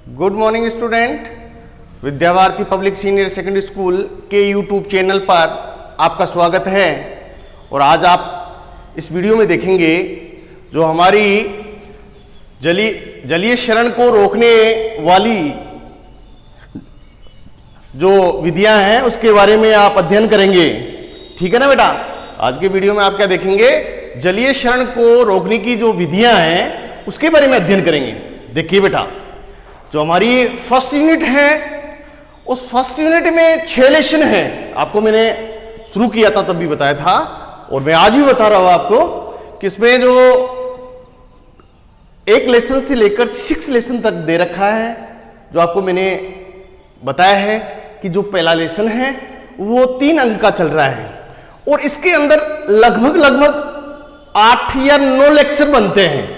Good morning student. Vidya Bharati public senior secondary school के YouTube channel पर आपका स्वागत है। और आज आप इस वीडियो में देखेंगे जो हमारी जलीय क्षरण को रोकने वाली जो विधियां हैं उसके बारे में आप अध्ययन करेंगे। ठीक है ना बेटा। आज के वीडियो में आप क्या देखेंगे, जलीय क्षरण को रोकने की जो विधियां हैं उसके बारे में अध्ययन करेंगे। देखिए बेटा, जो हमारी फर्स्ट यूनिट है उस फर्स्ट यूनिट में 6 लेसन है। आपको मैंने शुरू किया था तब भी बताया था और मैं आज भी बता रहा हूं आपको कि इसमें जो 1 लेसन से लेकर 6 लेसन तक दे रखा है। जो आपको मैंने बताया है कि जो पहला लेसन है वो 3 अंक का चल रहा है और इसके अंदर लगभग 8 या 9 लेक्चर बनते हैं।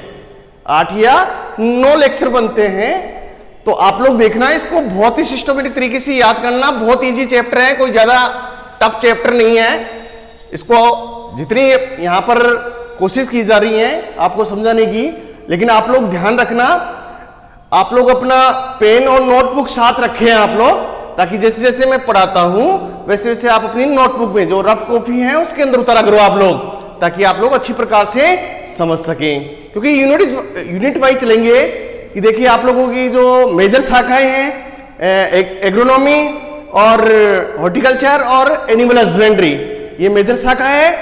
8 या 9 लेक्चर बनते हैं। तो आप लोग देखना, इसको बहुत ही सिस्टमेटिक तरीके से याद करना। बहुत इजी चैप्टर है, कोई ज्यादा टफ चैप्टर नहीं है। इसको जितनी यहां पर कोशिश की जा रही है आपको समझाने की, लेकिन आप लोग ध्यान रखना, आप लोग अपना पेन और नोटबुक साथ रखें आप लोग, ताकि जैसे जैसे मैं पढ़ाता हूं वैसे वैसे आप अपनी नोटबुक में जो रफ कॉपी है उसके अंदर उतारा करो आप लोग, ताकि आप लोग अच्छी प्रकार से समझ सकें। क्योंकि यूनिट वाइज चलेंगे कि देखिए आप लोगों की जो मेजर शाखाएं हैं एग्रोनॉमी और हॉर्टिकल्चर और एनिमल हस्बेंड्री, ये मेजर शाखा है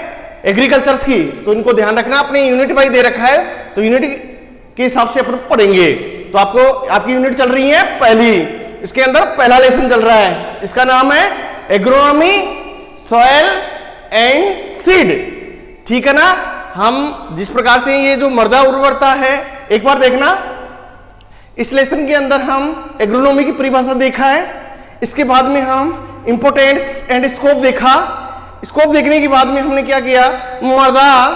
एग्रीकल्चर की। तो इनको ध्यान रखना, अपने यूनिट वाइज दे रखा है तो यूनिट के हिसाब से अपन पढ़ेंगे। तो आपको आपकी यूनिट चल रही है पहली, इसके अंदर पहला लेसन चल रहा है, इसका नाम है एग्रोनॉमी सॉइल एंड सीड। ठीक है ना। हम जिस प्रकार से ये जो मृदा उर्वरता है, एक बार देखना, इस लेसन के अंदर हम एग्रोनॉमी की परिभाषा देखा है। इसके बाद में हम इंपोर्टेंस एंड स्कोप देखा। स्कोप देखने के बाद में हमने क्या किया, मृदा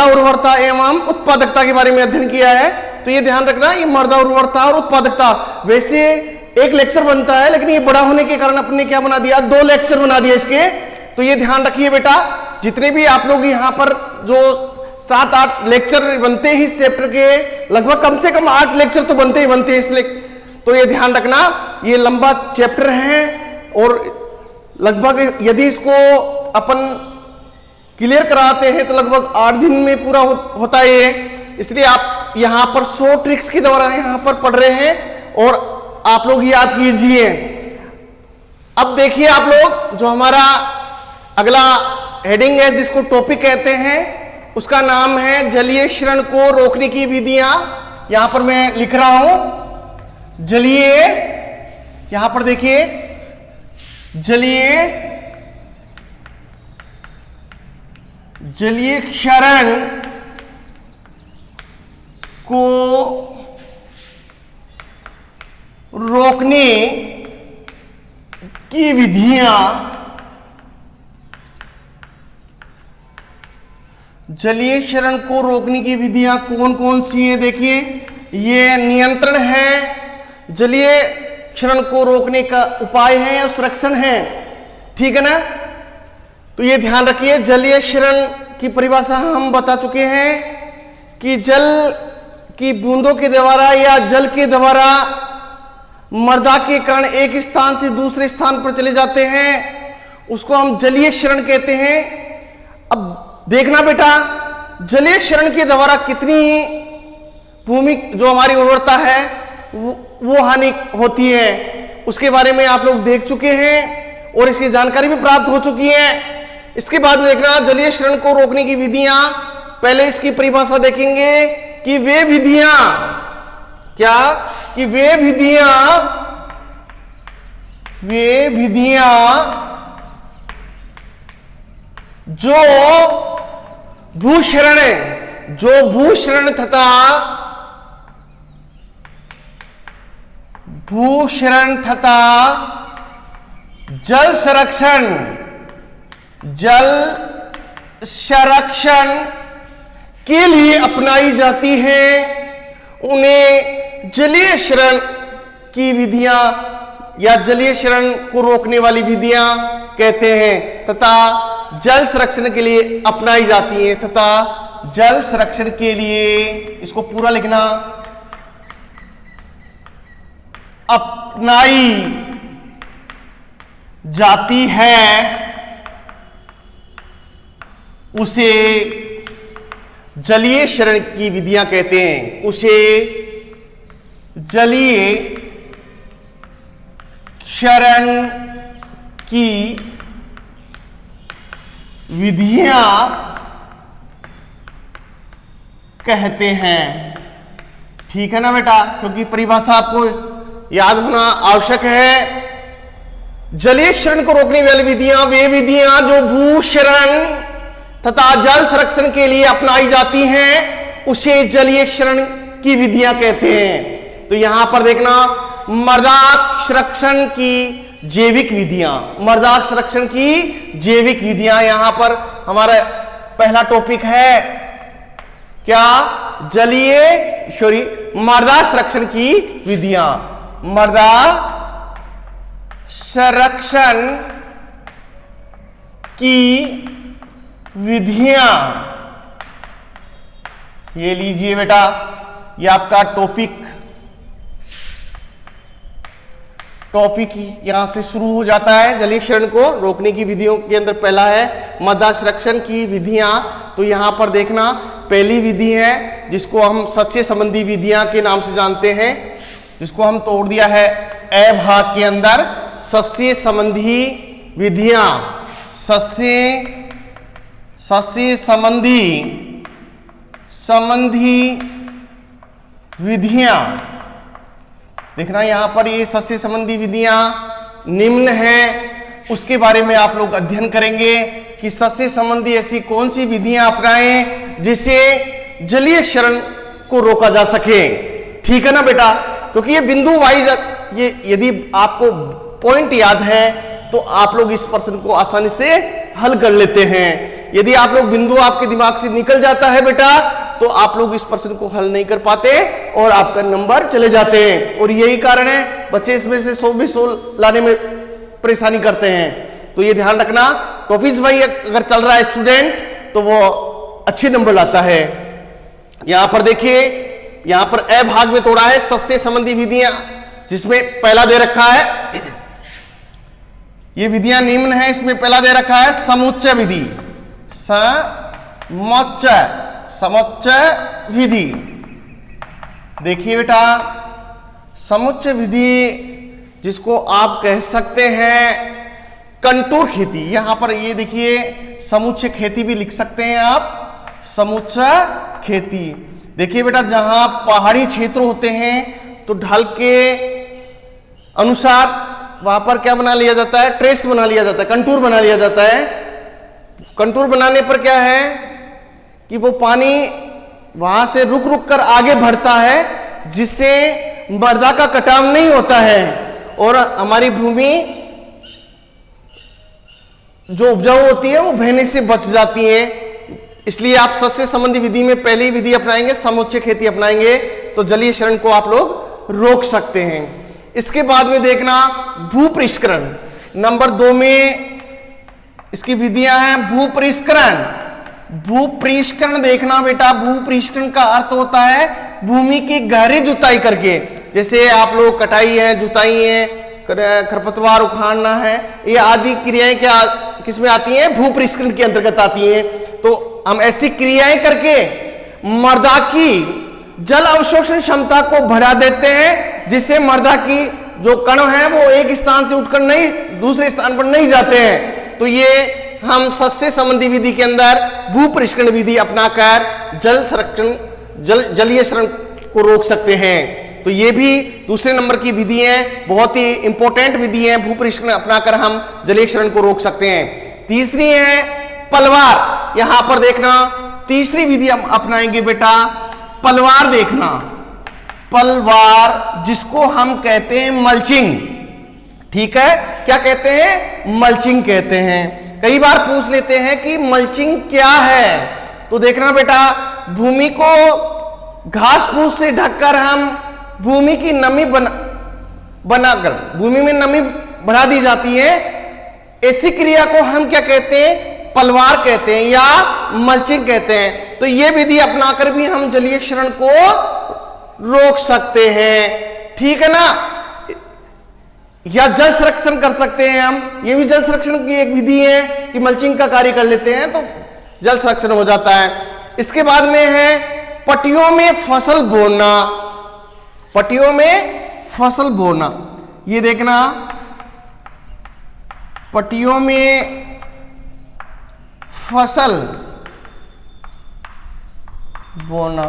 उर्वरता एवं उत्पादकता के बारे में अध्ययन किया है। तो ये ध्यान रखना, ये मृदा उर्वरता और उत्पादकता वैसे 1 लेक्चर बनता है, लेकिन ये बड़ा होने के कारण अपने क्या बना दिया, 2 लेक्चर बना दिया इसके। तो ये ध्यान रखिए बेटा, जितने भी आप लोग यहाँ पर जो 7-8 लेक्चर बनते हैं इस चैप्टर के, लगभग कम से कम 8 लेक्चर तो बनते हैं इसलिए। तो ये ध्यान रखना, ये लंबा चैप्टर है और लगभग यदि इसको अपन क्लियर कराते हैं तो लगभग 8 दिन में पूरा होता है ये। इसलिए आप यहाँ पर 100 ट्रिक्स के द्वारा यहाँ पर पढ़ रहे हैं और आप लोग याद कीजिए। अब देखिए आप लोग, जो हमारा अगला हेडिंग है जिसको टॉपिक कहते हैं, उसका नाम है जलीय क्षरण को रोकने की विधियां। यहां पर मैं लिख रहा हूं जलीय, यहां पर देखिए जलीय क्षरण को रोकने की विधियां, जलीय क्षरण को रोकने की विधियां कौन कौन सी है। देखिए, ये नियंत्रण है, जलीय क्षरण को रोकने का उपाय है या संरक्षण है। ठीक है ना। तो ये ध्यान रखिए, जलीय क्षरण की परिभाषा हम बता चुके हैं कि जल की बूंदों के द्वारा या जल के द्वारा मृदा के कण एक स्थान से दूसरे स्थान पर चले जाते हैं, उसको हम जलीय क्षरण कहते हैं। अब देखना बेटा, जलीय क्षरण के द्वारा कितनी भूमि जो हमारी उर्वरता है वो हानि होती है, उसके बारे में आप लोग देख चुके हैं और इसकी जानकारी भी प्राप्त हो चुकी है। इसके बाद देखना, जलीय क्षरण को रोकने की विधियां, पहले इसकी परिभाषा देखेंगे कि वे विधियां क्या, कि वे विधियां जो भूक्षरण तथा जल संरक्षण के लिए अपनाई जाती है, उन्हें जलीय क्षरण की विधियां या जलीय क्षरण को रोकने वाली विधियां कहते हैं, तथा जल संरक्षण के लिए अपनाई जाती है, तथा जल संरक्षण के लिए, इसको पूरा लिखना, अपनाई जाती है उसे जलीय क्षरण की विधियां कहते हैं। उसे जलीय क्षरण की विधियां कहते हैं। ठीक है ना बेटा, क्योंकि परिभाषा आपको याद होना आवश्यक है। जलीय क्षरण को रोकने वाली विधियां वे विधियां जो भू क्षरण तथा जल संरक्षण के लिए अपनाई जाती हैं उसे जलीय क्षरण की विधियां कहते हैं। तो यहां पर देखना, मृदा संरक्षण की जैविक विधियां, मृदा संरक्षण की जैविक विधियां यहां पर हमारा पहला टॉपिक है। क्या? मृदा संरक्षण की विधियां, मृदा संरक्षण की विधियां। ये लीजिए बेटा, ये आपका टॉपिक यहां से शुरू हो जाता है। जलीय क्षरण को रोकने की विधियों के अंदर पहला है मृदा संरक्षण की विधियां। तो यहां पर देखना, पहली विधि है जिसको हम सस्य संबंधी विधियां के नाम से जानते हैं, जिसको हम तोड़ दिया है ए भाग के अंदर। सस्य संबंधी विधियां, सस्य संबंधी विधियां। देखना यहां पर ये सस्य संबंधी विधियां निम्न हैं, उसके बारे में आप लोग अध्ययन करेंगे कि सस्य संबंधी ऐसी कौन सी विधियां अपनाएं जिससे जलीय क्षरण को रोका जा सके। ठीक है ना बेटा, क्योंकि ये बिंदु वाइज, ये यदि आपको पॉइंट याद है तो आप लोग इस प्रश्न को आसानी से हल कर लेते हैं। यदि आप लोग बिंदु आपके दिमाग से निकल जाता है बेटा तो आप लोग इस प्रश्न को हल नहीं कर पाते और आपका नंबर चले जाते हैं। और यही कारण है बच्चे इसमें से 100 में 100 लाने में परेशानी करते हैं। तो ये ध्यान रखना, टॉपिक्स भाई अगर चल रहा है स्टूडेंट तो वो अच्छे नंबर लाता है। यहां पर देखिए, यहां पर ए भाग में तोड़ा है सस्य संबंधी विधियां, जिसमें पहला दे रखा है, ये विधियां निम्न है। इसमें पहला दे रखा है समुच्चय विधि, समुच्चय विधि। देखिए बेटा, समुच्चय विधि जिसको आप कह सकते हैं कंटूर खेती। यहां पर ये देखिए समुच्चय खेती भी लिख सकते हैं आप, समुच्चय खेती। देखिए बेटा, जहां पहाड़ी क्षेत्र होते हैं तो ढल के अनुसार वहां पर क्या बना लिया जाता है, ट्रेस बना लिया जाता है, कंटूर बना लिया जाता है। कंटूर बनाने पर क्या है कि वो पानी वहां से रुक रुक कर आगे बढ़ता है, जिससे मृदा का कटाव नहीं होता है और हमारी भूमि जो उपजाऊ होती है वो बहने से बच जाती है। इसलिए आप सस्य संबंधी विधि में पहली विधि अपनाएंगे, समुच्चय खेती अपनाएंगे तो जलीय क्षरण को आप लोग रोक सकते हैं। इसके बाद में देखना भूपरिष्करण, नंबर 2 में इसकी विधियां हैं भूपरिष्करण। भूपरिष्करण देखना बेटा, भूपरिष्करण का अर्थ होता है भूमि की गहरी जुताई करके। जैसे आप लोग कटाई है, जुताई है, खरपतवार उखाड़ना है, ये आदि क्रियाएं क्या किसमें आती हैं, भूपरिष्करण के अंतर्गत आती हैं। तो हम ऐसी क्रियाएं करके मृदा की जल अवशोषण क्षमता को बढ़ा देते हैं, जिससे मृदा की जो कण है वो एक स्थान से उठकर नहीं दूसरे स्थान पर नहीं जाते हैं। तो ये हम सस्य संबंधी विधि के अंदर भूपरिष्करण विधि अपनाकर जलीय क्षरण को रोक सकते हैं। तो ये भी दूसरे नंबर की विधि है, बहुत ही इंपॉर्टेंट विधि है। भूपरिष्करण अपनाकर हम जलीय क्षरण को रोक सकते हैं। तीसरी है पलवार। यहां पर देखना, तीसरी विधि हम अपनाएंगे बेटा पलवार। देखना पलवार जिसको हम कहते हैं मल्चिंग। ठीक है, क्या कहते हैं, मल्चिंग कहते हैं। कई बार पूछ लेते हैं कि मल्चिंग क्या है। तो देखना बेटा, भूमि को घास फूस से ढककर हम भूमि की नमी बनाकर भूमि में नमी बढ़ा दी जाती है। ऐसी क्रिया को हम क्या कहते हैं, पलवार कहते हैं या मल्चिंग कहते हैं। तो ये विधि अपनाकर भी हम जलीय क्षरण को रोक सकते हैं। ठीक है ना। या जल संरक्षण कर सकते हैं हम, ये भी जल संरक्षण की एक विधि है कि मल्चिंग का कार्य कर लेते हैं तो जल संरक्षण हो जाता है। इसके बाद में है पटियों में फसल बोना। पटियों में फसल बोना, ये देखना, पटियों में फसल बोना।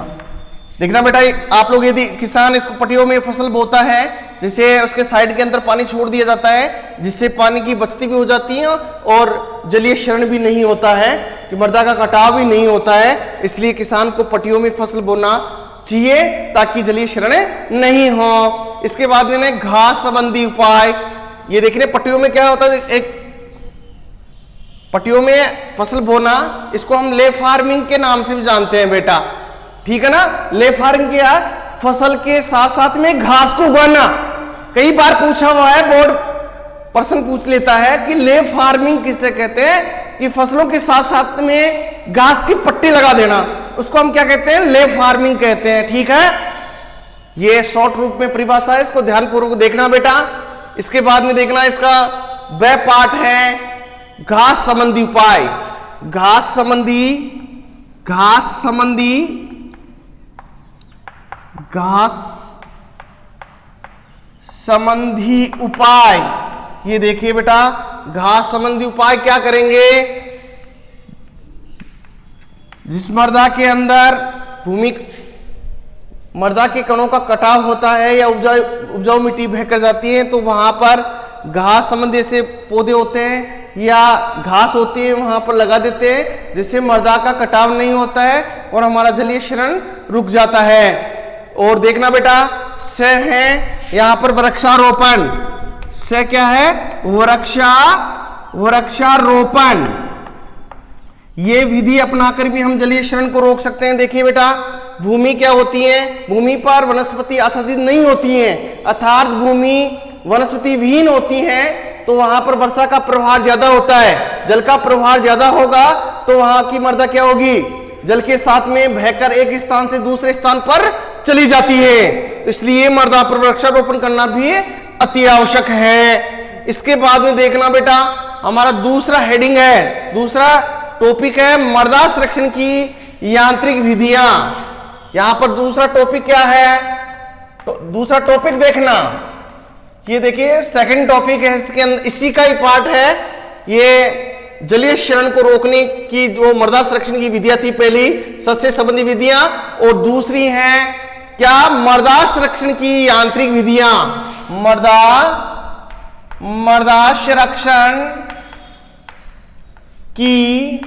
देखना बेटा, आप लोग यदि किसान इसको पटियों में फसल बोता है, जिसे उसके साइड के अंदर पानी छोड़ दिया जाता है, जिससे पानी की बचती भी हो जाती है और जलीय क्षरण भी नहीं होता है, कि मृदा का कटाव भी नहीं होता है। इसलिए किसान को पटियों में फसल बोना चाहिए ताकि जलीय क्षरण नहीं हो। इसके बाद में घास संबंधी उपाय, ये देख रहे पटियों में क्या होता है, एक पटियों में फसल बोना, इसको हम ले फार्मिंग के नाम से भी जानते हैं बेटा, ठीक है ना। ले फार्मिंग क्या, फसल के साथ साथ में घास को उगाना। कई बार पूछा हुआ है, बोर्ड प्रश्न पूछ लेता है कि ले फार्मिंग किसे कहते हैं, कि फसलों के साथ साथ में घास की पट्टी लगा देना, उसको हम क्या कहते हैं, ले फार्मिंग कहते हैं, ठीक है। ये शॉर्ट रूप में परिभाषा है, इसको ध्यानपूर्वक देखना बेटा। इसके बाद में देखना इसका वह पार्ट है घास संबंधी उपाय। घास संबंधी उपाय, ये देखिए बेटा, घास संबंधी उपाय क्या करेंगे, जिस मृदा के अंदर मृदा के कणों का कटाव होता है या उपजाऊ मिट्टी बहकर जाती है, तो वहां पर घास संबंधी ऐसे पौधे होते हैं या घास होती है, वहां पर लगा देते हैं, जिससे मृदा का कटाव नहीं होता है और हमारा जलीय क्षरण रुक जाता है। और देखना बेटा, स है यहां पर वृक्षारोपण। स क्या है, वृक्षारोपण। ये विधि अपनाकर भी हम जलीय क्षरण को रोक सकते हैं। देखिए बेटा, भूमि क्या होती है, भूमि पर वनस्पति आच्छादित नहीं होती है, अर्थात भूमि वनस्पति विहीन होती है, तो वहां पर वर्षा का प्रवाह ज्यादा होता है। जल का प्रवाह ज्यादा होगा तो वहां की मृदा क्या होगी, जल के साथ में बहकर एक स्थान से दूसरे स्थान पर चली जाती है। तो इसलिए मृदा पर वृक्षारोपण करना भी अति आवश्यक है। इसके बाद में देखना बेटा, हमारा दूसरा हेडिंग है, दूसरा टॉपिक है मृदा संरक्षण की यांत्रिक विधियां। यहां पर दूसरा टॉपिक क्या है, तो दूसरा टॉपिक देखना, ये देखिए सेकंड टॉपिक है, इसके अंदर इसी का ही पार्ट है। ये जलीय क्षरण को रोकने की जो मृदा संरक्षण की विधियां थी, पहली सस्य संबंधी विधियां, और दूसरी है क्या, मृदा संरक्षण की यांत्रिक विधियां। मृदा संरक्षण की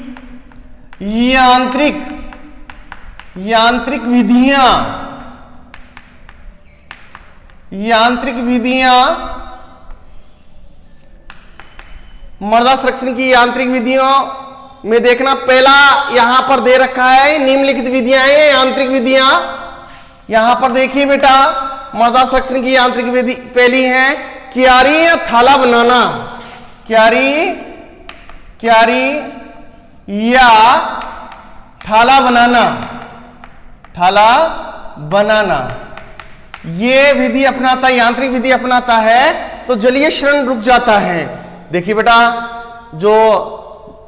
यांत्रिक विधियां, मृदा संरक्षण की यांत्रिक विधियों में देखना, पहला यहां पर दे रखा है निम्नलिखित विधियां हैं यांत्रिक विधियां। यहां पर देखिए बेटा, मृदा संरक्षण की यांत्रिक विधि पहली है क्यारी या थाला बनाना। क्यारी या थाला बनाना, ये विधि अपनाता है, यांत्रिक विधि अपनाता है तो जलीय क्षरण रुक जाता है। देखिए बेटा, जो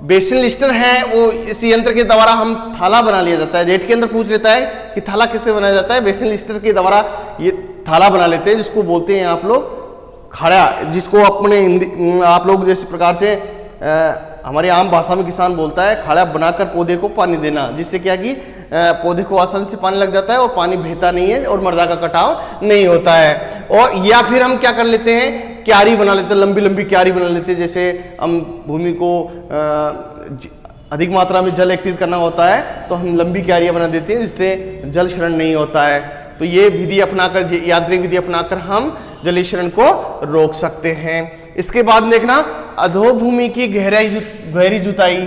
बेसिन लिस्टर है वो इस यंत्र के द्वारा हम थाला बना लिया जाता है। जेट के अंदर पूछ लेता है कि थाला किससे बनाया जाता है, बेसिन लिस्टर के द्वारा ये थाला बना लेते हैं, जिसको बोलते हैं आप लोग खड़ा, जिसको अपने हिंदी आप लोग जिस प्रकार से हमारी आम भाषा में किसान बोलता है, खड़ा बनाकर पौधे को पानी देना, जिससे क्या कि पौधे को आसानी से पानी लग जाता है और पानी बहता नहीं है और मृदा का कटाव नहीं होता है। और या फिर हम क्या कर लेते हैं, क्यारी बना लेते हैं, लंबी लंबी क्यारी बना लेते हैं। जैसे हम भूमि को अधिक मात्रा में जल एकत्रित करना होता है तो हम लंबी क्यारियां बना देते हैं, जिससे जल क्षरण नहीं होता है। तो ये विधि अपनाकर, यांत्रिक विधि अपनाकर हम जलीय क्षरण को रोक सकते हैं। इसके बाद देखना, अधोभूमि की गहरी जुताई।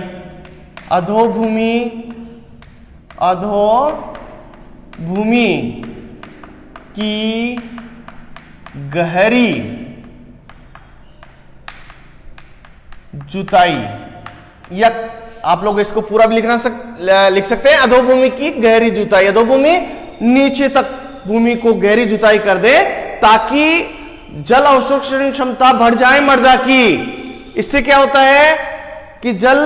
अधोभूमि की गहरी जुताई, या आप लोग इसको पूरा भी लिख सकते हैं, अधोभूमि की गहरी जुताई। अधोभूमि नीचे तक भूमि को गहरी जुताई कर दे ताकि जल अवशोषण क्षमता बढ़ जाए मर्दा की। इससे क्या होता है कि जल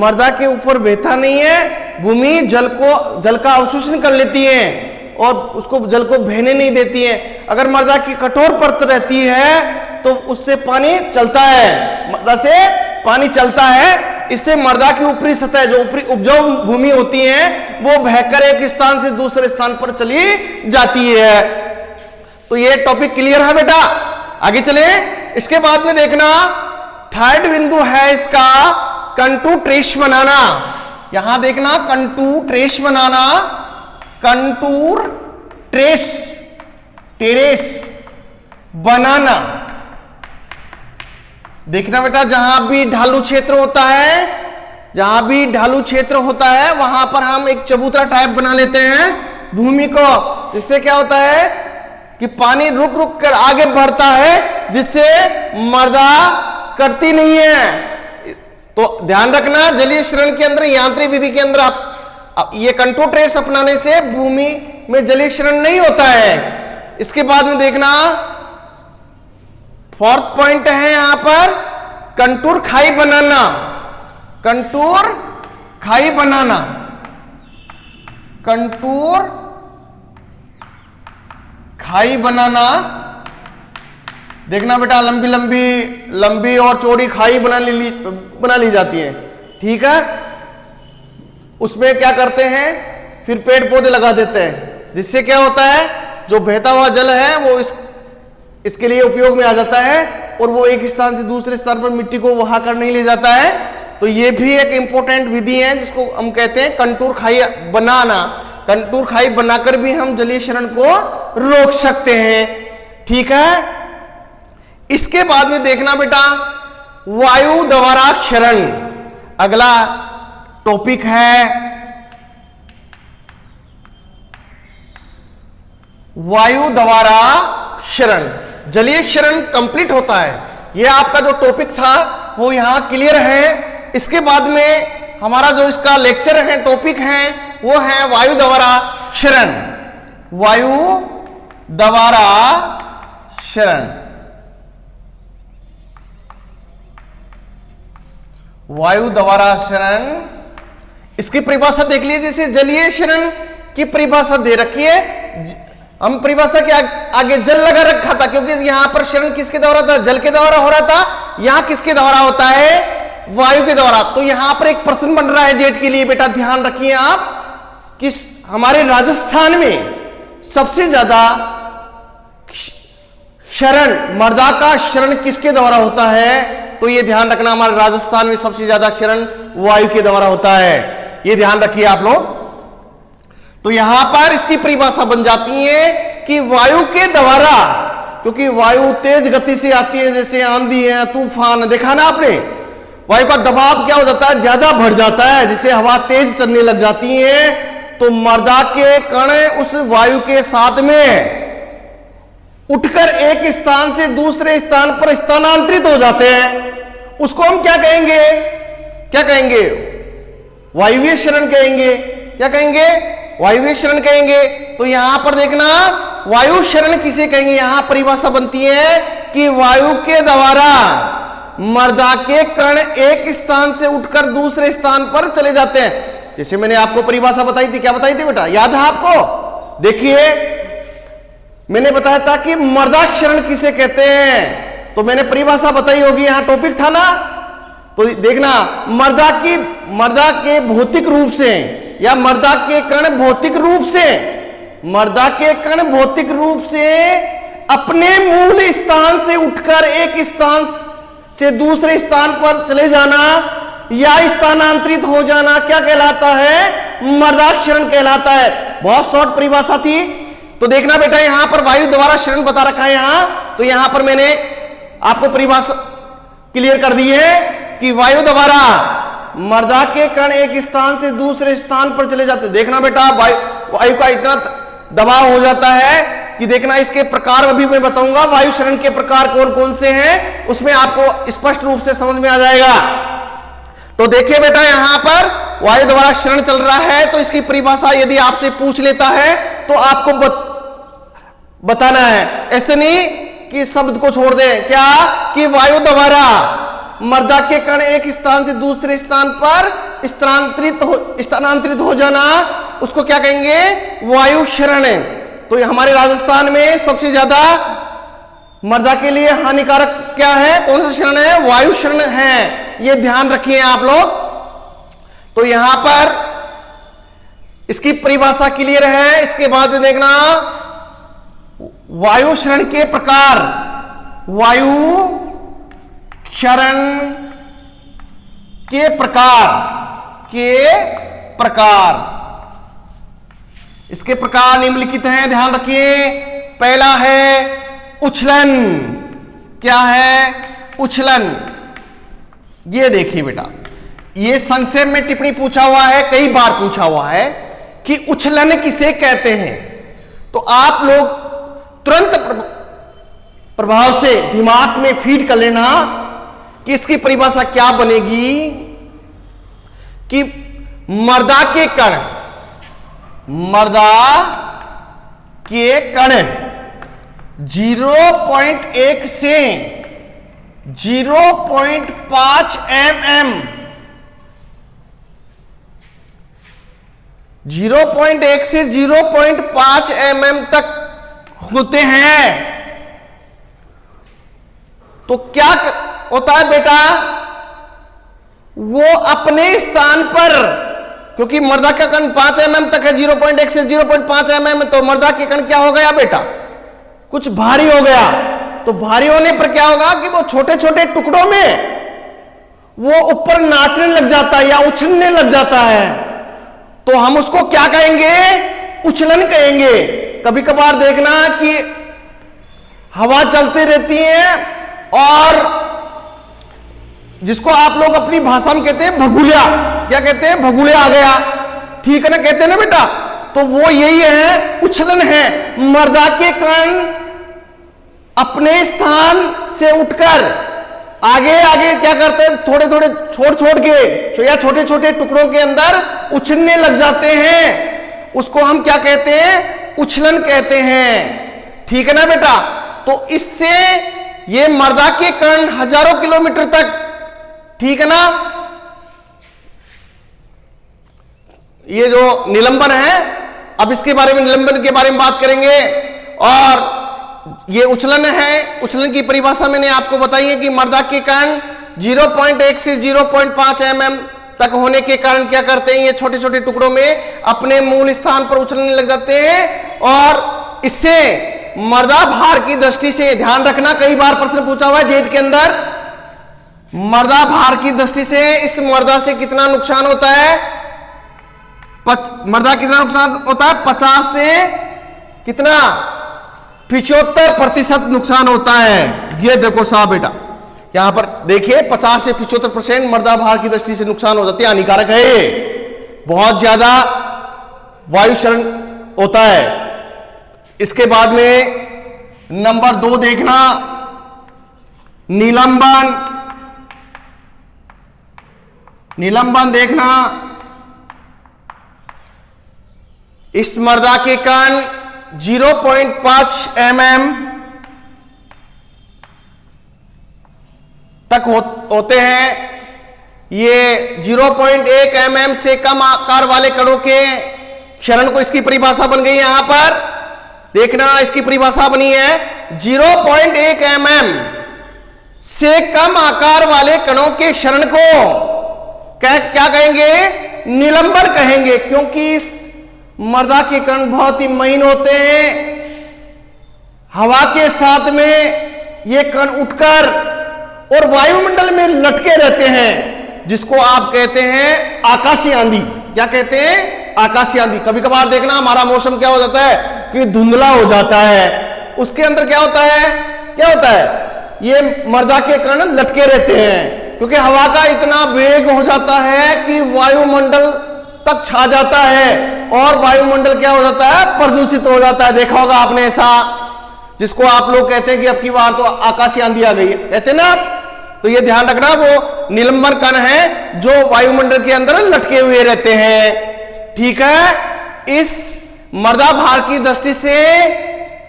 मर्दा के ऊपर बहता नहीं है, भूमि जल का अवशोषण कर लेती है और उसको जल को बहने नहीं देती है। अगर मर्दा की कठोर परत रहती है तो उससे पानी चलता है, मर्दा से पानी चलता है। इससे मर्दा की ऊपरी सतह, जो ऊपरी उपजाऊ भूमि होती है, वो बहकर एक स्थान से दूसरे स्थान पर चली जाती है। तो ये टॉपिक क्लियर है बेटा। आगे चले। इसके बाद में देखना थर्ड बिंदु है इसका कंटूर ट्रेस बनाना। यहां देखना कंटूर ट्रेस बनाना, कंटूर ट्रेस, टेरेस बनाना। देखना बेटा, जहां भी ढालू क्षेत्र होता है, जहां भी ढालू क्षेत्र होता है वहां पर हम एक चबूतरा टाइप बना लेते हैं भूमि को। इससे क्या होता है कि पानी रुक रुक कर आगे बढ़ता है, जिससे मर्दा कटती नहीं है। तो ध्यान रखना, जलीय शरण के अंदर, यांत्रिक विधि के अंदर आप ये कंटूर ट्रेस अपनाने से भूमि में जलीय शरण नहीं होता है। इसके बाद में देखना फोर्थ पॉइंट है यहां पर कंटूर खाई बनाना, कंटूर खाई बनाना, कंटूर खाई बनाना। देखना बेटा, लंबी लंबी लंबी और चौड़ी खाई बना ली जाती है, ठीक है। उसमें क्या करते हैं, फिर पेड़ पौधे लगा देते हैं, जिससे क्या होता है जो बहता हुआ जल है वो इसके लिए उपयोग में आ जाता है और वो एक स्थान से दूसरे स्थान पर मिट्टी को वहा कर नहीं ले जाता है। तो ये भी एक इंपॉर्टेंट विधि है जिसको हम कहते हैं कंटूर खाई बनाना। कंटूर खाई बनाकर भी हम जलीय शरण को रोक सकते हैं, ठीक है। इसके बाद में देखना बेटा वायु द्वारा क्षरण, अगला टॉपिक है वायु द्वारा क्षरण। जलीय क्षरण कंप्लीट होता है, यह आपका जो टॉपिक था वो यहां क्लियर है। इसके बाद में हमारा जो इसका लेक्चर है, टॉपिक है, वो है वायु द्वारा क्षरण, वायु द्वारा क्षरण, वायु द्वारा क्षरण। इसकी परिभाषा देख लीजिए, जैसे जलीय क्षरण की परिभाषा दे रखी है। हम परिभाषा के आगे जल लगा रखा था, क्योंकि यहां पर क्षरण किसके द्वारा था, जल के द्वारा हो रहा था। यहां किसके द्वारा होता है, वायु के द्वारा। तो यहां पर एक प्रश्न बन रहा है जेट के लिए, बेटा ध्यान रखिए आप कि हमारे राजस्थान में सबसे ज्यादा क्षरण, मर्दा का क्षरण किसके द्वारा होता है। तो ये ध्यान रखना, हमारे राजस्थान में सबसे ज्यादा क्षरण वायु के द्वारा होता है, ये ध्यान रखिए आप लोग। तो यहां पर इसकी परिभाषा बन जाती है कि वायु के द्वारा, क्योंकि वायु तेज गति से आती है, जैसे आंधी है, तूफान, देखा ना आपने, वायु का दबाव क्या हो जाता है, ज्यादा बढ़ जाता है, जिससे हवा तेज चलने लग जाती है। तो मर्दा के कण उस वायु के साथ में उठकर एक स्थान से दूसरे स्थान पर स्थानांतरित हो जाते हैं। उसको हम क्या कहेंगे, क्या कहेंगे, वायुवीय क्षरण कहेंगे। क्या कहेंगे, वायुवीय क्षरण कहेंगे। तो यहां पर देखना वायु क्षरण किसे कहेंगे, यहां परिभाषा बनती है कि वायु के द्वारा मर्दा के कण एक स्थान से उठकर दूसरे स्थान पर चले जाते हैं। जैसे मैंने आपको परिभाषा बताई थी, क्या बताई थी बेटा, याद है आपको। देखिए मैंने बताया था कि मर्दा क्षरण किसे कहते हैं, तो मैंने परिभाषा बताई होगी, यहां टॉपिक था ना। तो देखना मर्दा के भौतिक रूप से, या मर्दा के कण भौतिक रूप से, मर्दा के कण भौतिक रूप से अपने मूल स्थान से उठकर एक स्थान से दूसरे स्थान पर चले जाना या स्थानांतरित हो जाना क्या कहलाता है, मर्दा क्षरण कहलाता है। बहुत शॉर्ट परिभाषा थी। तो देखना बेटा यहां पर वायु द्वारा क्षरण बता रखा है यहां, तो यहां पर मैंने आपको परिभाषा क्लियर कर दी है कि वायु द्वारा मर्दा के कण एक स्थान से दूसरे स्थान पर चले जाते। देखना बेटा वायु का इतना दबाव हो जाता है कि देखना इसके प्रकार अभी मैं बताऊंगा, वायु क्षरण के प्रकार कौन कौन से हैं, उसमें आपको स्पष्ट रूप से समझ में आ जाएगा। तो देखिए बेटा यहां पर वायु द्वारा क्षरण चल रहा है, तो इसकी परिभाषा यदि आपसे पूछ लेता है तो आपको बताना है। ऐसे नहीं कि शब्द को छोड़ दें, क्या कि वायु द्वारा मर्दा के कण एक स्थान से दूसरे स्थान पर स्थानांतरित हो जाना, उसको क्या कहेंगे? वायु क्षरण। तो ये हमारे राजस्थान में सबसे ज्यादा मर्दा के लिए हानिकारक क्या है? कौन सा क्षरण है? वायु क्षरण है। ये ध्यान रखिए आप लोग। तो यहां पर इसकी परिभाषा क्लियर है। इसके बाद में देखना वायु क्षरण के प्रकार, वायु क्षरण के प्रकार इसके प्रकार निम्नलिखित हैं, ध्यान रखिए। पहला है उछलन। क्या है? उछलन। ये देखिए बेटा, ये संक्षेप में टिप्पणी पूछा हुआ है, कई बार पूछा हुआ है कि उछलन किसे कहते हैं। तो आप लोग तुरंत प्रभाव से दिमाग में फीड कर लेना कि इसकी परिभाषा क्या बनेगी कि मर्दा के कण 0.1 से 0.5 mm 0.1 से 0.5 mm तक होते हैं। तो क्या होता है बेटा? वो अपने स्थान पर, क्योंकि मर्दा का कण 5 mm तक है, 0.1 से 0.5 mm, तो मर्दा के कण क्या हो गया बेटा? कुछ भारी हो गया। तो भारी होने पर क्या होगा कि वो छोटे छोटे टुकड़ों में वो ऊपर नाचने लग जाता है या उछलने लग जाता है। तो हम उसको क्या कहेंगे? उछलन कहेंगे। कभी कभार देखना कि हवा चलती रहती है और जिसको आप लोग अपनी भाषा में कहते हैं भगुलिया। क्या कहते हैं? भगुलिया आ गया, ठीक है ना, कहते हैं ना बेटा। तो वो यही है, उछलन है। मर्दा के कण अपने स्थान से उठकर आगे आगे क्या करते हैं? थोड़े थोड़े छोड़ के या छोटे छोटे टुकड़ों के अंदर उछलने लग जाते हैं। उसको हम क्या कहते हैं? उछलन कहते हैं, ठीक है ना बेटा। तो इससे ये मर्दा के कण हजारों किलोमीटर तक, ठीक है ना, ये जो निलंबन है, अब इसके बारे में, निलंबन के बारे में बात करेंगे। और ये उछलन है, उछलन की परिभाषा मैंने आपको बताई है कि मर्दा के कण 0.1 से 0.5 mm तक होने के कारण क्या करते हैं? ये छोटे छोटे टुकड़ों में अपने मूल स्थान पर उछलने लग जाते हैं। और इससे मर्दा भार की दृष्टि से, ध्यान रखना, कई बार प्रश्न पूछा हुआ है जेट के अंदर, मर्दा भार की दृष्टि से इस मर्दा से कितना नुकसान होता है? मर्दा कितना नुकसान होता है? 50 से कितना? 75% नुकसान होता है। ये देखो साहब बेटा, यहां पर देखिए 50 से 75% मर्दा भार की दृष्टि से नुकसान हो जाती है, हानिकारक है, बहुत ज्यादा वायु क्षरण होता है। इसके बाद में नंबर 2 देखना, निलंबन। निलंबन देखना, इस मर्दा के कण 0.5 mm तक होते हैं। ये 0.1 mm से कम आकार वाले कणों के क्षरण को, इसकी परिभाषा बन गई यहां पर देखना, इसकी परिभाषा बनी है 0.1 mm से कम आकार वाले कणों के क्षरण को क्या कहेंगे? निलंबन कहेंगे। क्योंकि इस मर्दा के कण बहुत ही महीन होते हैं, हवा के साथ में ये कण उठकर और वायुमंडल में लटके रहते हैं, जिसको आप कहते हैं आकाशीय आंधी। क्या कहते हैं? आकाशीय आंधी। कभी कभार देखना हमारा मौसम क्या हो जाता है कि धुंधला हो जाता है, उसके अंदर क्या होता है? क्या होता है? ये मर्दा के कण लटके रहते हैं, क्योंकि हवा का इतना वेग हो जाता है कि वायुमंडल तक छा जाता है और वायुमंडल क्या हो जाता है? प्रदूषित हो जाता है। देखा होगा आपने ऐसा, जिसको आप लोग कहते हैं कि अब की बार तो आकाशीय आंधी आ गई है, कहते ना। तो ये ध्यान रखना, वो निलंबन कण है जो वायुमंडल के अंदर लटके हुए रहते हैं, ठीक है। इस मर्दा भार की दृष्टि से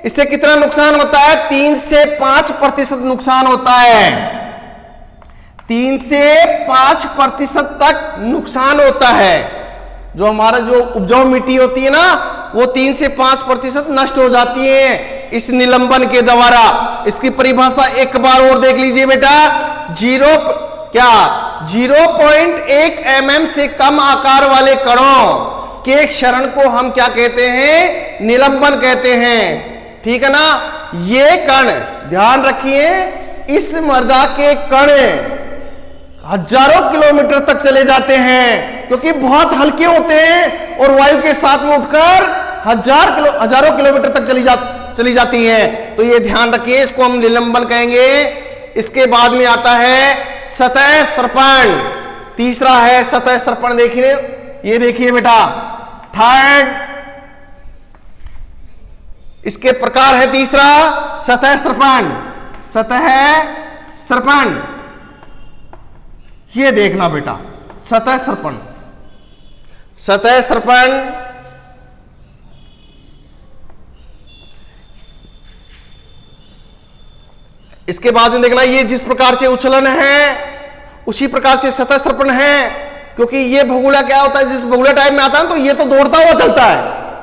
इससे कितना नुकसान होता है? 3 से 5% नुकसान होता है। 3 से 5% तक नुकसान होता है। जो हमारा जो उपजाऊ मिट्टी होती है ना, वो 3 से 5% नष्ट हो जाती है इस निलंबन के द्वारा। इसकी परिभाषा एक बार और देख लीजिए बेटा। 0.1 mm से कम आकार वाले कणों के क्षरण को हम क्या कहते हैं? निलंबन कहते हैं। ठीक है ना। ये कण ध्यान रखिए, इस मृदा के कण हजारों किलोमीटर तक चले जाते हैं क्योंकि बहुत हल्के होते हैं और वायु के साथ में उठकर हजारों किलोमीटर तक चली जाती हैं। तो ये ध्यान रखिए, इसको हम निलंबन कहेंगे। इसके बाद में आता है सतह सर्पण। तीसरा है सतह सर्पण। देखिए, ये देखिए बेटा, थर्ड इसके प्रकार है। तीसरा सतह सर्पण। सतह सर्पण, ये देखना बेटा, सतह सर्पण। सतह सर्पण इसके बाद में देखना, ये जिस प्रकार से उछलन है उसी प्रकार से सतह सर्पण है। क्योंकि ये भगोड़ा क्या होता है, जिस भगोड़ा टाइप में आता है तो ये तो दौड़ता हुआ चलता है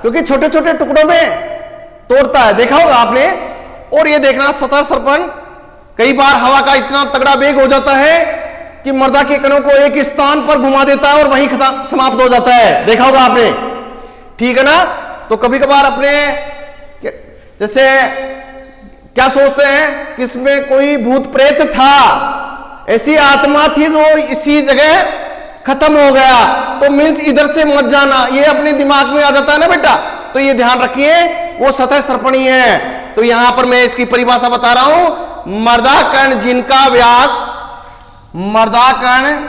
क्योंकि छोटे छोटे टुकड़ों में तोड़ता है, देखा होगा आपने। और ये देखना सतह सर्पण कई बार हवा का इतना तगड़ा वेग हो जाता है कि मृदा के कणों को एक स्थान पर घुमा देता है और वहीं खत्म समाप्त हो जाता है, देखा होगा आपने। ठीक है ना। तो कभी कभार अपने जैसे क्या सोचते हैं कि इसमें कोई भूत प्रेत था, ऐसी आत्मा थी जो इसी जगह खत्म हो गया, तो मीन्स इधर से मत जाना, ये अपने दिमाग में आ जाता है ना बेटा। तो ये ध्यान रखिए, वो सतह सर्पणी है। तो यहां पर मैं इसकी परिभाषा बता रहा हूं। मृदा कण जिनका व्यास, मृदा कण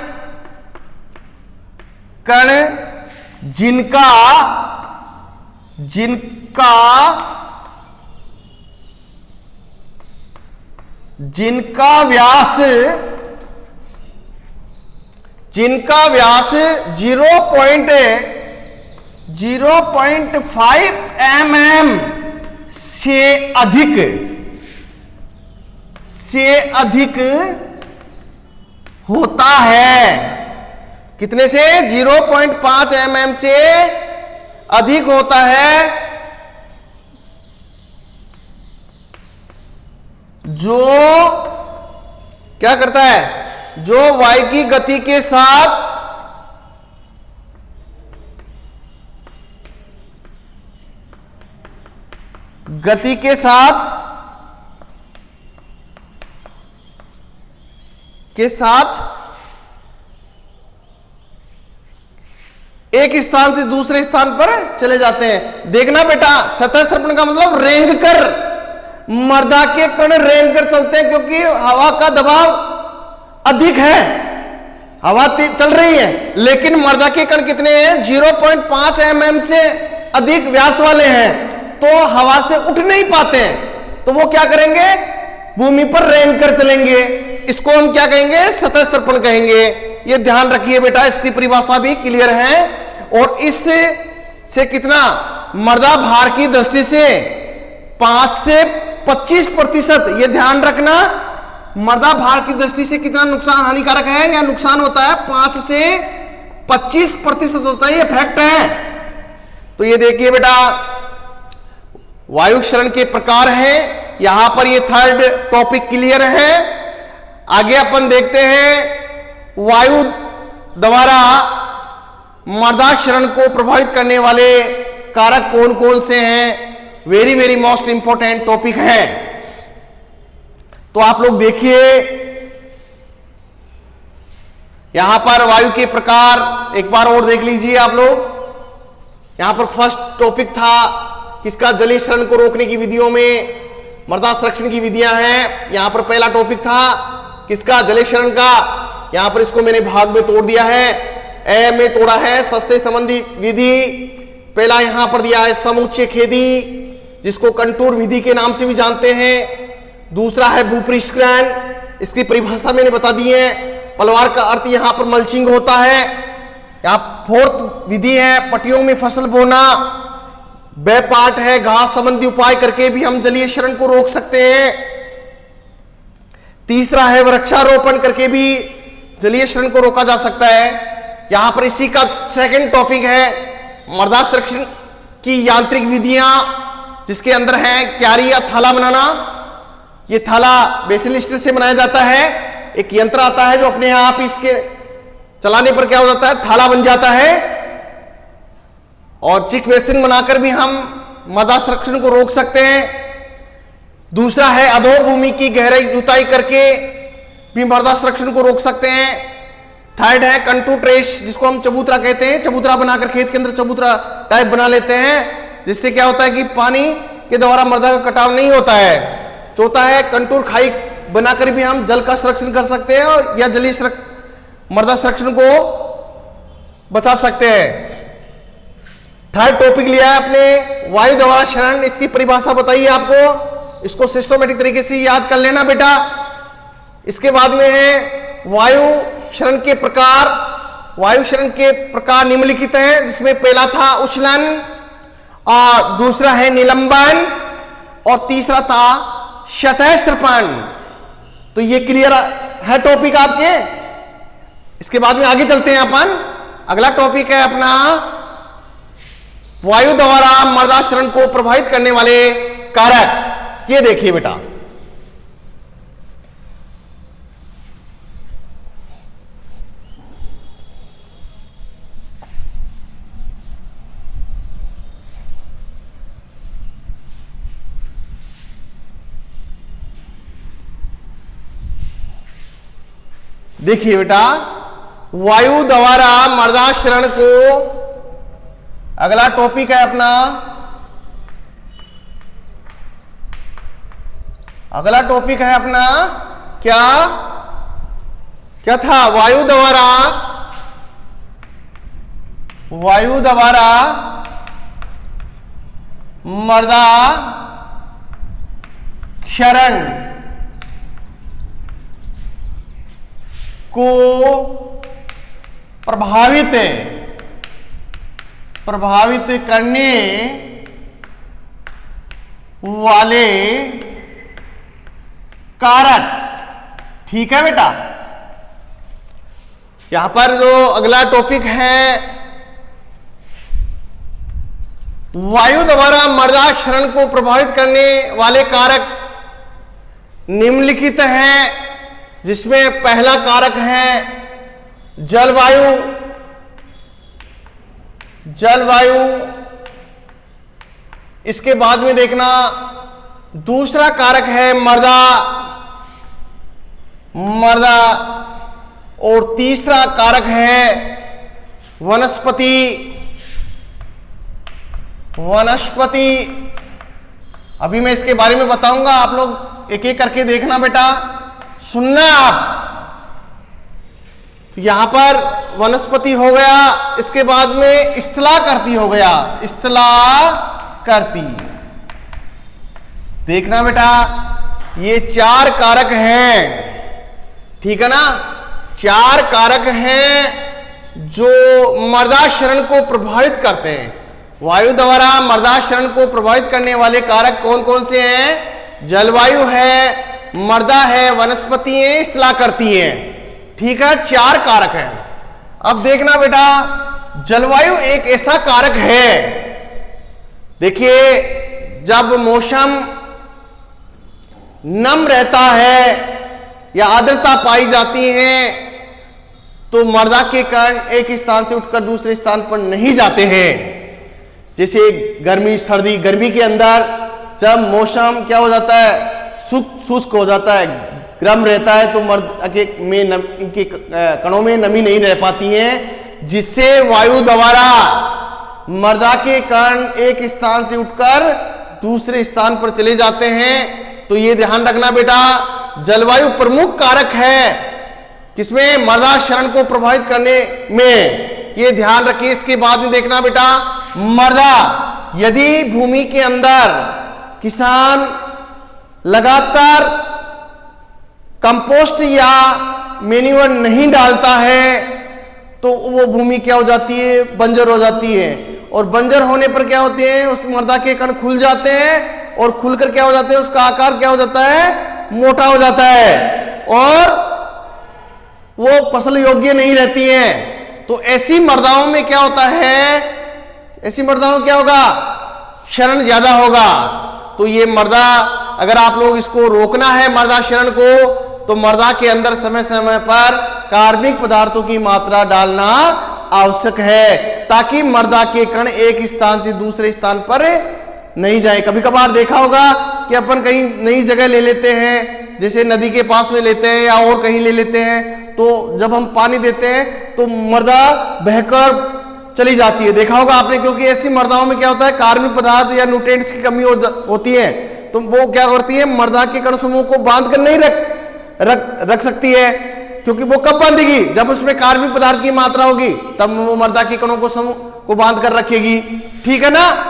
जिनका व्यास 0.5 mm से अधिक होता है। कितने से? 0.5 mm से अधिक होता है, जो क्या करता है? जो वायु की गति के साथ एक स्थान से दूसरे स्थान पर चले जाते हैं। देखना बेटा, सतह सर्पण का मतलब रेंग कर, मृदा के कण रेंग कर चलते हैं क्योंकि हवा का दबाव अधिक है, हवा चल रही है, लेकिन मृदा के कण कितने हैं? 0.5 mm से अधिक व्यास वाले हैं, तो हवा से उठ नहीं पाते हैं। तो वो क्या करेंगे? भूमि पर रेंग कर चलेंगे। इसको हम क्या कहेंगे? सतह सर्पण कहेंगे। ये ध्यान रखिए बेटा, इसकी परिभाषा भी क्लियर है। और इससे कितना मृदा भार की दृष्टि से 5 से 25%, ये ध्यान रखना, मृदा भार की दृष्टि से कितना नुकसान हानिकारक है या नुकसान होता है? 5 से 25% होता है, ये फैक्ट है। तो ये देखिए बेटा, वायु क्षरण के प्रकार हैं। यहां पर ये थर्ड टॉपिक क्लियर है। आगे अपन देखते हैं वायु द्वारा मृदा क्षरण को प्रभावित करने वाले कारक कौन कौन से हैं। Very very most important topic है। तो आप लोग देखिए, यहां पर वायु के प्रकार एक बार और देख लीजिए आप लोग। यहां पर फर्स्ट टॉपिक था किसका? जलीय क्षरण को रोकने की विधियों में मृदा संरक्षण की विधियां हैं। यहां पर पहला टॉपिक था किसका? जलीय क्षरण का। यहां पर इसको मैंने भाग में तोड़ दिया है, ए में तोड़ा है। सस्य संबंधी विधि पहला यहां पर दिया है, समुच्चय खेदी, जिसको कंटूर विधि के नाम से भी जानते हैं। दूसरा है भूपरिष्करण, इसकी परिभाषा मैंने बता दी है। पलवार का अर्थ यहां पर मल्चिंग होता है। यहां फोर्थ विधि है पट्टियों में फसल बोना। ब पाठ है, घास संबंधी उपाय करके भी हम जलीय क्षरण को रोक सकते हैं। तीसरा है वृक्षारोपण करके भी जलीय क्षरण को रोका जा सकता है। यहां पर इसी का सेकंड टॉपिक है मृदा संरक्षण की यांत्रिक विधियां, जिसके अंदर है क्यारी या थाला बनाना। ये थाला बेसिल स्टील से बनाया जाता है। एक यंत्र आता है जो अपने आप इसके चलाने पर क्या हो जाता है, थाला बन जाता है। और चिक बेसिन बनाकर भी हम मृदा संरक्षण को रोक सकते हैं। दूसरा है अधोर भूमि की गहराई जुताई करके भी मृदा संरक्षण को रोक सकते हैं। थर्ड है कंटू ट्रेस, जिसको हम चबूतरा कहते हैं। चबूतरा बनाकर खेत के अंदर चबूतरा टाइप बना लेते हैं, जिससे क्या होता है कि पानी के द्वारा मृदा का कटाव नहीं होता है। चौथा है कंटूर खाई बनाकर भी हम जल का संरक्षण कर सकते हैं और या जलीय मृदा संरक्षण को बचा सकते हैं। थर्ड टॉपिक लिया है अपने वायु द्वारा क्षरण। इसकी परिभाषा बताइए आपको, इसको सिस्टमैटिक तरीके से याद कर लेना बेटा। इसके बाद में है वायु क्षरण के प्रकार। वायु क्षरण के प्रकार निम्नलिखित हैं, जिसमें पहला था उछलन, और दूसरा है निलंबन, और तीसरा था शतस्त्रपण। तो ये क्लियर है टॉपिक आपके। इसके बाद में आगे चलते हैं अपन। अगला टॉपिक है अपना वायु द्वारा मृदा क्षरण को प्रभावित करने वाले कारक। ये देखिए बेटा, देखिए बेटा, वायु द्वारा मृदा क्षरण को, अगला टॉपिक है अपना, अगला टॉपिक है अपना क्या क्या था, वायु द्वारा मृदा क्षरण को प्रभावित करने वाले कारक। ठीक है बेटा, यहां पर जो अगला टॉपिक है वायु द्वारा मृदा क्षरण को प्रभावित करने वाले कारक निम्नलिखित हैं, जिसमें पहला कारक है जलवायु। इसके बाद में देखना दूसरा कारक है मृदा, और तीसरा कारक है वनस्पति। अभी मैं इसके बारे में बताऊंगा, आप लोग एक एक करके देखना बेटा, सुनना आप। तो यहां पर वनस्पति हो गया, इसके बाद में स्थलाकृति हो गया, स्थलाकृति। देखना बेटा, ये चार कारक हैं, ठीक है ना। चार कारक हैं जो मृदा क्षरण को प्रभावित करते हैं। वायु द्वारा मृदा क्षरण को प्रभावित करने वाले कारक कौन कौन से हैं? जलवायु है, मृदा है, वनस्पति है, स्थलाकृति है। ठीक है, चार कारक हैं। अब देखना बेटा, जलवायु एक ऐसा कारक है, देखिए जब मौसम नम रहता है या आर्द्रता पाई जाती है तो मृदा के कण एक स्थान से उठकर दूसरे स्थान पर नहीं जाते हैं। जैसे गर्मी सर्दी, गर्मी के अंदर जब मौसम क्या हो जाता है, शुष्क हो जाता है, गर्म रहता है, तो मृदा में इनके कणों में नमी नहीं रह पाती है, जिससे वायु द्वारा मृदा के कण एक स्थान से उठकर दूसरे स्थान पर चले जाते हैं। तो ये ध्यान रखना बेटा, जलवायु प्रमुख कारक है किसमें? मृदा क्षरण को प्रभावित करने में। ये ध्यान रखिए। इसके बाद में देखना बेटा, मृदा, यदि भूमि के अंदर किसान लगातार कंपोस्ट या मैन्योर नहीं डालता है तो वो भूमि क्या हो जाती है? बंजर हो जाती है। और बंजर होने पर क्या होते हैं, उस मर्दा के कण खुल जाते हैं और खुलकर क्या हो जाते हैं, उसका आकार क्या हो जाता है, मोटा हो जाता है और वो फसल योग्य नहीं रहती हैं। तो ऐसी मर्दाओं में क्या होता है, ऐसी मर्दाओं में क्या होगा, क्षरण ज्यादा होगा। तो ये मर्दा, अगर आप लोग इसको रोकना है मर्दा क्षरण को, तो मर्दा के अंदर समय समय पर कार्बनिक पदार्थों की मात्रा डालना आवश्यक है, ताकि मर्दा के कण एक स्थान से दूसरे स्थान पर नहीं जाए। कभी कभार देखा होगा कि अपन कहीं नई जगह ले लेते हैं, जैसे नदी के पास में लेते हैं या और कहीं ले लेते हैं, तो जब हम पानी देते हैं तो मर्दा बहकर चली जाती है, देखा होगा आपने। क्योंकि ऐसी मर्दाओं में क्या होता है, कार्बनिक पदार्थ या न्यूट्रिएंट्स की कमी होती है, तो वो क्या करती है, मर्दा के कण समूह को बांध कर नहीं रख सकती है। क्योंकि वो कब बांधेगी, जब उसमें कार्बनिक पदार्थ की मात्रा होगी, तब वो मर्दा के कणों को समूह को बांध कर रखेगी। ठीक है ना।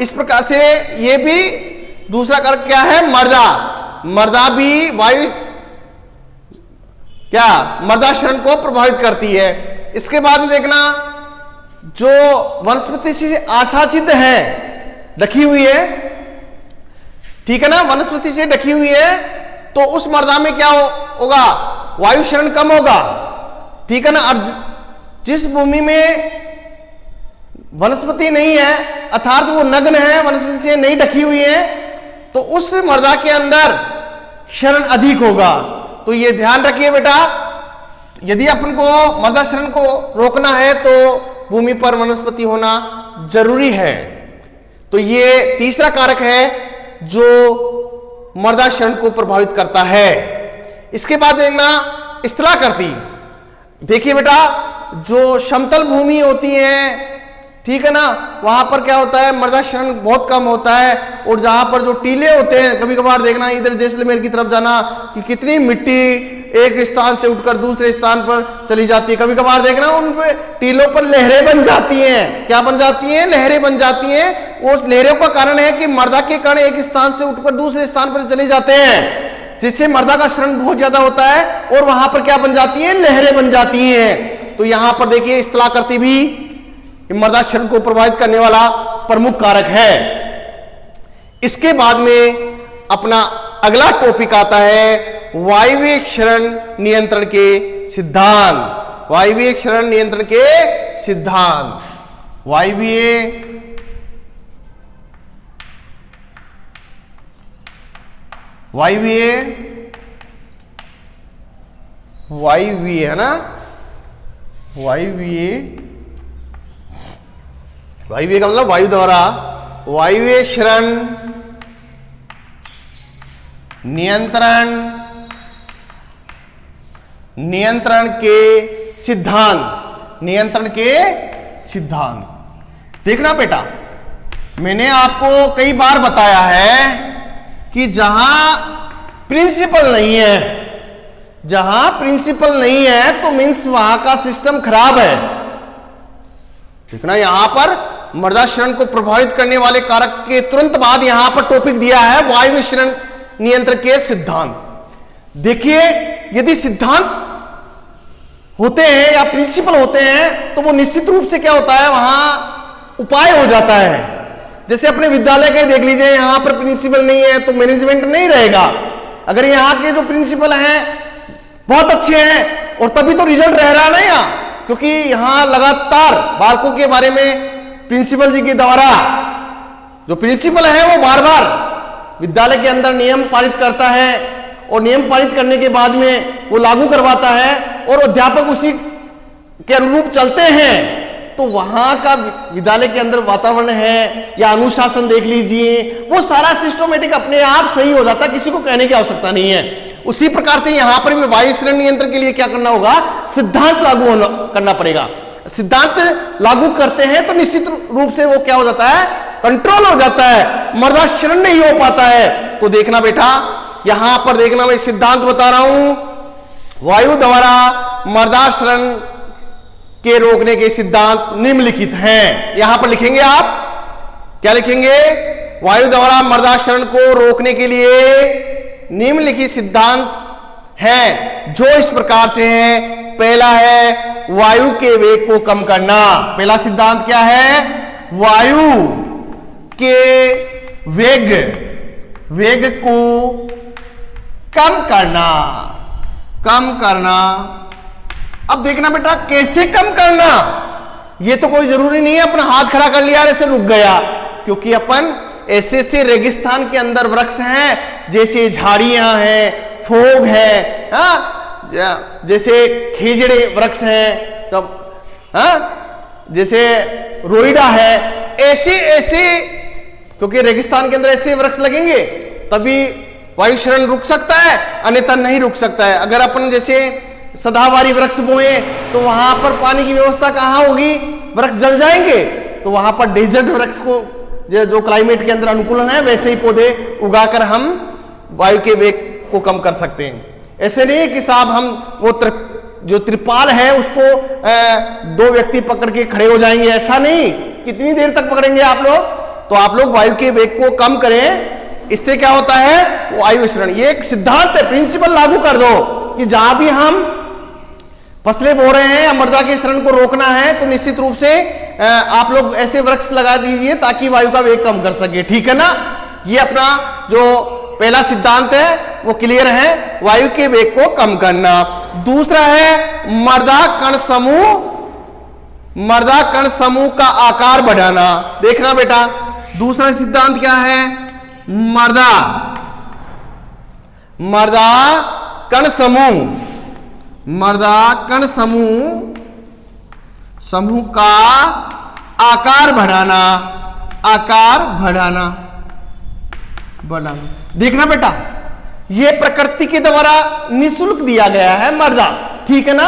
इस प्रकार से ये भी दूसरा कारक क्या है, मर्दा भी वायु क्या मर्दा क्षरण को प्रभावित करती है। इसके बाद में देखना, जो वनस्पति से आच्छादित है, ढकी हुई है, ठीक है ना, वनस्पति से ढकी हुई है, तो उस मर्दा में क्या होगा, वायु क्षरण कम होगा। ठीक है ना। और जिस भूमि में वनस्पति नहीं है, अर्थात वो नग्न है, वनस्पति से नहीं ढकी हुई है, तो उस मर्दा के अंदर क्षरण अधिक होगा। तो ये ध्यान रखिए बेटा, यदि अपन को मर्दा क्षरण को रोकना है तो भूमि पर वनस्पति होना जरूरी है। तो ये तीसरा कारक है जो मर्दा क्षरण को प्रभावित करता है। इसके बाद देखना स्थलाकृति। देखिए बेटा, जो समतल भूमि होती है, ठीक है ना, वहां पर क्या होता है, मर्दा क्षरण बहुत कम होता है। और जहां पर जो टीले होते हैं, कभी कभार देखना इधर जैसलमेर की तरफ जाना कि कितनी मिट्टी एक स्थान से उठकर दूसरे स्थान पर चली जाती है। कभी कभार देखना उन पे टीलों पर लहरें बन जाती हैं। क्या बन जाती हैं, लहरें बन जाती हैं। उस लहरों का कारण है कि मर्दा के कण एक स्थान से उठकर दूसरे स्थान पर चले जाते हैं, जिससे मर्दा का क्षरण बहुत ज्यादा होता है और वहां पर क्या बन जाती है, लहरें बन जाती हैं। तो यहां पर देखिए स्थलाकृति भी मर्दा क्षरण को प्रभावित करने वाला प्रमुख कारक है। इसके बाद में अपना अगला टॉपिक आता है वायवीय क्षरण नियंत्रण के सिद्धांत। वायवीय क्षरण नियंत्रण के सिद्धांत। वायवीय है ना, वायवीय का मतलब वायु द्वारा। वायवीय क्षरण नियंत्रण के सिद्धांत। देखना बेटा, मैंने आपको कई बार बताया है कि जहां प्रिंसिपल नहीं है तो मीन्स वहां का सिस्टम खराब है। देखना, यहां पर मर्दा क्षरण को प्रभावित करने वाले कारक के तुरंत बाद यहां पर टॉपिक दिया है वायवीय क्षरण नियंत्रण के सिद्धांत। देखिए, यदि सिद्धांत होते हैं या प्रिंसिपल होते हैं तो वो निश्चित रूप से क्या होता है, वहां उपाय हो जाता है। जैसे अपने विद्यालय के देख लीजिए, यहां पर प्रिंसिपल नहीं है तो मैनेजमेंट नहीं रहेगा। अगर यहां के जो प्रिंसिपल हैं बहुत अच्छे हैं और तभी तो रिजल्ट रह रहा है ना यहाँ, क्योंकि यहां लगातार बालकों के बारे में प्रिंसिपल जी के द्वारा जो प्रिंसिपल है वो बार बार विद्यालय के अंदर नियम पारित करता है और नियम पारित करने के बाद में वो लागू करवाता है और अध्यापक उसी के अनुरूप चलते हैं। तो वहां का विद्यालय के अंदर वातावरण है या अनुशासन देख लीजिए, वो सारा सिस्टमेटिक अपने आप सही हो जाता है, किसी को कहने की आवश्यकता नहीं है। उसी प्रकार से यहां पर भी वायु क्षरण नियंत्रण के लिए क्या करना होगा, सिद्धांत लागू करना पड़ेगा। सिद्धांत लागू करते हैं तो निश्चित रूप से वो क्या हो जाता है, कंट्रोल हो जाता है, मर्दा क्षरण नहीं हो पाता है। तो देखना बेटा, यहां पर देखना, मैं सिद्धांत बता रहा हूं, वायु द्वारा मर्दा क्षरण के रोकने के सिद्धांत निम्नलिखित हैं। यहां पर लिखेंगे आप, क्या लिखेंगे, वायु द्वारा मर्दा क्षरण को रोकने के लिए निम्नलिखित सिद्धांत हैं जो इस प्रकार से हैं। पहला है वायु के वेग को कम करना। पहला सिद्धांत क्या है, वायु के वेग को कम करना। अब देखना बेटा कैसे कम करना, ये तो कोई जरूरी नहीं है अपना हाथ खड़ा कर लिया और ऐसे रुक गया, क्योंकि अपन ऐसे रेगिस्तान के अंदर वृक्ष हैं, जैसे झाड़ियां हैं, फोग है, जैसे खीजड़े वृक्ष हैं, तब जैसे रोइडा है, ऐसे क्योंकि रेगिस्तान के अंदर ऐसे वृक्ष लगेंगे तभी वायु क्षरण रुक सकता है, अन्यथा नहीं रुक सकता है। अगर अपन जैसे सदाबहारी वृक्ष बोए तो वहां पर पानी की व्यवस्था कहां होगी, वृक्ष जल जाएंगे, तो वहां पर डेजर्ट वृक्ष को जो क्लाइमेट के अंदर अनुकूलन है वैसे ही पौधे उगाकर हम वायु के वेग को कम कर सकते हैं। ऐसे नहीं कि साहब हम वो जो त्रिपाल है उसको 2 व्यक्ति पकड़ के खड़े हो जाएंगे, ऐसा नहीं। कितनी देर तक पकड़ेंगे आप लोग, तो आप लोग वायु के वेग को कम करें, इससे क्या होता है वायु विसरण। ये एक सिद्धांत है, प्रिंसिपल लागू कर दो कि जहां भी हम फसलें बो रहे हैं या मृदा के क्षरण को रोकना है तो निश्चित रूप से आप लोग ऐसे वृक्ष लगा दीजिए ताकि वायु का वेग कम कर सके, ठीक है ना। ये अपना जो पहला सिद्धांत है वो क्लियर है, वायु के वेग को कम करना। दूसरा है मृदा कण समूह का आकार बढ़ाना। देखना बेटा दूसरा सिद्धांत क्या है, मृदा कण समूह का आकार बढ़ाना। देखना बेटा ये प्रकृति के द्वारा निःशुल्क दिया गया है मृदा, ठीक है ना।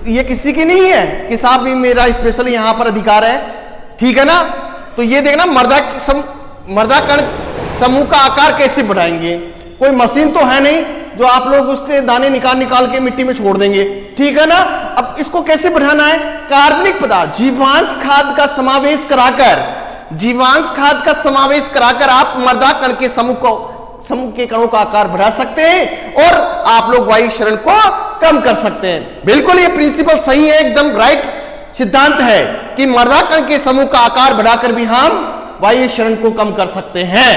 ये किसी की नहीं है कि साहब भी मेरा स्पेशल यहां पर अधिकार है, ठीक है ना। तो ये देखना मृदा कण समूह का आकार कैसे बढ़ाएंगे, कोई मशीन तो है नहीं जो आप लोग उसके दाने निकाल के मिट्टी में छोड़ देंगे, ठीक है ना। अब इसको कैसे बढ़ाना है, कार्बनिक पदार्थ जीवांश खाद का समावेश कराकर आप मृदा कण के समूह के कणों का आकार बढ़ा सकते हैं और आप लोग वायु क्षरण को कम कर सकते हैं। बिल्कुल ये प्रिंसिपल सही है, एकदम राइट सिद्धांत है कि मृदा कण के समूह का आकार बढ़ाकर भी हम वायु क्षरण को कम कर सकते हैं,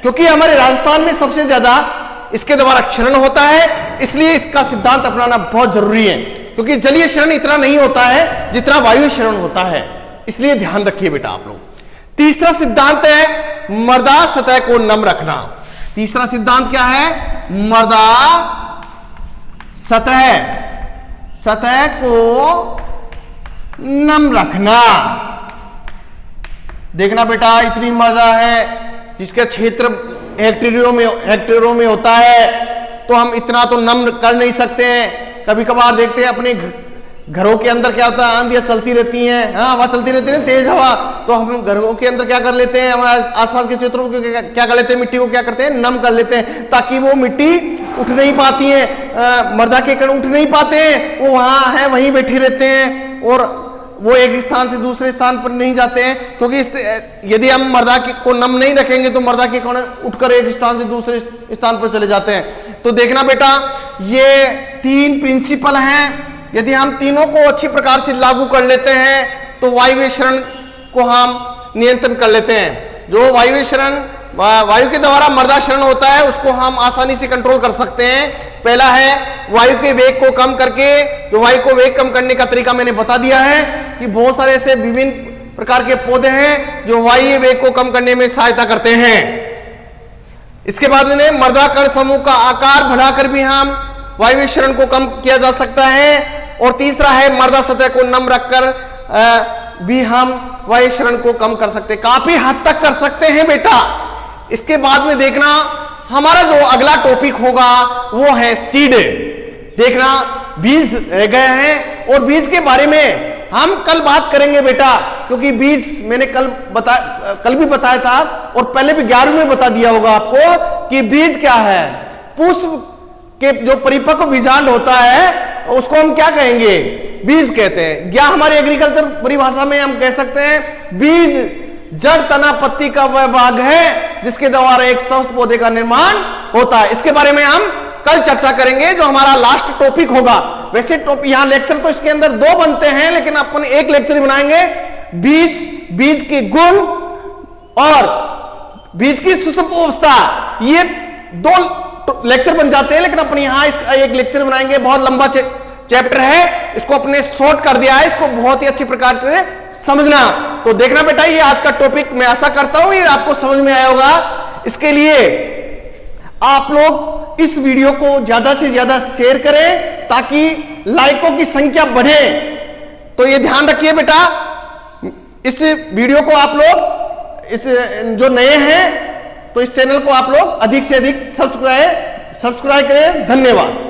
क्योंकि हमारे राजस्थान में सबसे ज्यादा इसके द्वारा क्षरण होता है, इसलिए इसका सिद्धांत अपनाना बहुत जरूरी है, क्योंकि जलीय क्षरण इतना नहीं होता है जितना वायु क्षरण होता है, इसलिए ध्यान रखिए बेटा आप लोग। तीसरा सिद्धांत है मृदा सतह को नम रखना। तीसरा सिद्धांत क्या है, मृदा सतह को नम रखना। देखना बेटा इतनी मृदा है जिसका क्षेत्र हेक्टेयरों में होता है, तो हम इतना तो नम कर नहीं सकते हैं। कभी कभार देखते हैं अपने घरों के अंदर क्या होता है, आंधियां चलती रहती हैं, हवा चलती रहती है, तेज हवा, तो हम घरों के अंदर क्या कर लेते हैं, हमारे आसपास के क्षेत्रों को क्या कर लेते हैं, मिट्टी को क्या करते हैं, नम कर लेते हैं, ताकि वो मिट्टी उठ नहीं पाती है, मृदा के कण उठ नहीं पाते हैं, वो वहां है वहीं बैठे रहते हैं और वो एक स्थान से दूसरे स्थान पर नहीं जाते हैं, क्योंकि यदि हम मृदा को नम नहीं रखेंगे तो मृदा के कण उठकर एक स्थान से दूसरे स्थान पर चले जाते हैं। तो देखना बेटा ये 3 प्रिंसिपल हैं, यदि हम तीनों को अच्छी प्रकार से लागू कर लेते हैं तो वायु विसरण को हम नियंत्रण कर लेते हैं। जो वायु के द्वारा मृदा क्षरण होता है उसको हम आसानी से कंट्रोल कर सकते हैं। पहला है वायु के वेग को कम करके, जो वायु को वेग कम करने का तरीका मैंने बता दिया है कि बहुत सारे ऐसे विभिन्न प्रकार के पौधे हैं जो वायु वेग को कम करने में सहायता करते हैं। इसके बाद में मृदा कण समूह का आकार बढ़ाकर भी हम वायु विसरण को कम किया जा सकता है। और तीसरा है मृदा सतह को नम रखकर भी हम वायु विसरण को कम कर सकते हैं, काफी हद तक कर सकते हैं बेटा। इसके बाद में देखना हमारा जो अगला टॉपिक होगा वो है सीड। देखना बीज रह गए हैं और बीज के बारे में हम कल बात करेंगे बेटा, क्योंकि बीज मैंने कल भी बताया था और पहले भी 11वीं में बता दिया होगा आपको कि बीज क्या है। पुष्प के जो परिपक्व बीजांड होता है उसको हम क्या कहेंगे, बीज कहते हैं, या हमारे एग्रीकल्चर परिभाषा में हम कह सकते हैं बीज जड़ तना पत्ती का वह भाग है जिसके द्वारा एक स्वस्थ पौधे का निर्माण होता है। इसके बारे में हम कल चर्चा करेंगे, जो हमारा लास्ट टॉपिक होगा। वैसे यहाँ लेक्चर तो इसके अंदर 2 बनते हैं, लेकिन अपन एक लेक्चर ही बनाएंगे बीज बीज के गुण और बीज की सुषुप्तावस्था, ये दो लेक्चर बन जाते हैं, लेकिन अपने यहां इसका एक लेक्चर बनाएंगे। बहुत लंबा चैप्टर है, इसको अपने शॉर्ट कर दिया है, इसको बहुत ही अच्छी प्रकार से समझना। तो देखना बेटा, ये आज का टॉपिक मैं आशा करता हूं ये आपको समझ में आया होगा। इसके लिए आप लोग इस वीडियो को ज्यादा से ज्यादा शेयर करें ताकि लाइकों की संख्या बढ़े। तो ये ध्यान रखिए बेटा, इस वीडियो को आप लोग इस जो नए हैं तो इस चैनल को आप लोग अधिक से अधिक सब्सक्राइब करें। धन्यवाद।